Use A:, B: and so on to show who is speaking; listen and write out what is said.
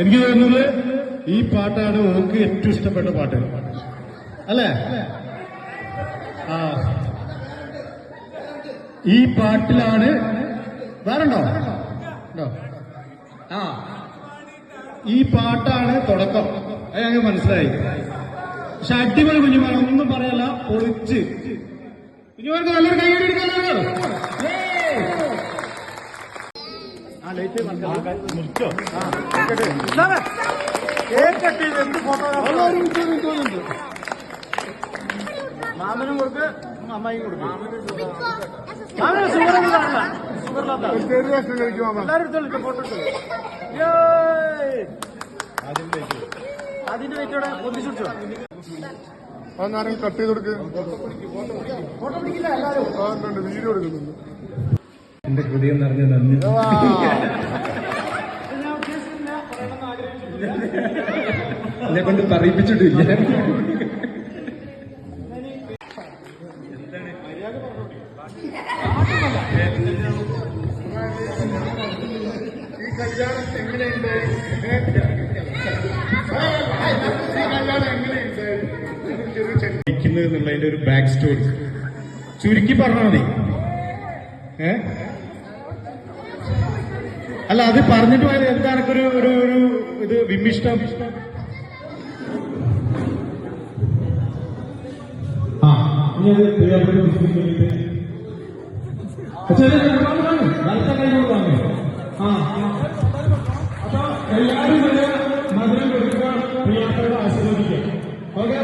A: എനിക്ക് തോന്നുന്നത് ഈ പാട്ടാണ് ഓക്ക് ഏറ്റവും ഇഷ്ടപ്പെട്ട പാട്ട് അല്ലേ? ആ ഈ പാട്ടിലാണ് വേറെണ്ടോ? ആ ഈ പാട്ടാണ് തുടക്കം. അത് ഞങ്ങൾക്ക് മനസ്സിലായി. പക്ഷെ അടിപൊളി കുഞ്ഞുമാർ, ഒന്നും പറയല്ല, പൊളിച്ച്. കുഞ്ഞുമാർക്ക് നല്ലൊരു കൈയ്യടി എടുക്കാനോ?
B: മാമനും കൊടുക്ക്, അമ്മായിയും കൊടുക്കും. എല്ലാവരും ഫോട്ടോ അതിന്റെ വെച്ചോടെ ഒന്നിച്ചു
C: അന്നാരും കട്ട് ചെയ്ത് കൊടുക്കുക.
B: ഫോട്ടോ പിടിക്കില്ല, എല്ലാവരും
C: വീഡിയോ എടുക്കുന്നുണ്ട്.
A: എന്റെ ഹൃദയം നിറഞ്ഞ നന്ദി. എന്നെ കൊണ്ട് പറയിപ്പിച്ചിട്ടില്ല.
C: ഈ കല്യാണം എങ്ങനെയുണ്ട്?
A: എന്നുള്ളതിന്റെ ഒരു ബാക്ക് സ്റ്റോറി ചുരുക്കി പറഞ്ഞാൽ മതി. അല്ല, അത് പറഞ്ഞിട്ട് പോയത് എന്താണ് ഒരു ഒരു ഇത് വിമിഷ്ടം. എല്ലാവരും മധുരം കൊടുക്കുക, പ്രിയപ്പെട്ടവരെ ആസ്വദിക്കുക. ഓക്കെ,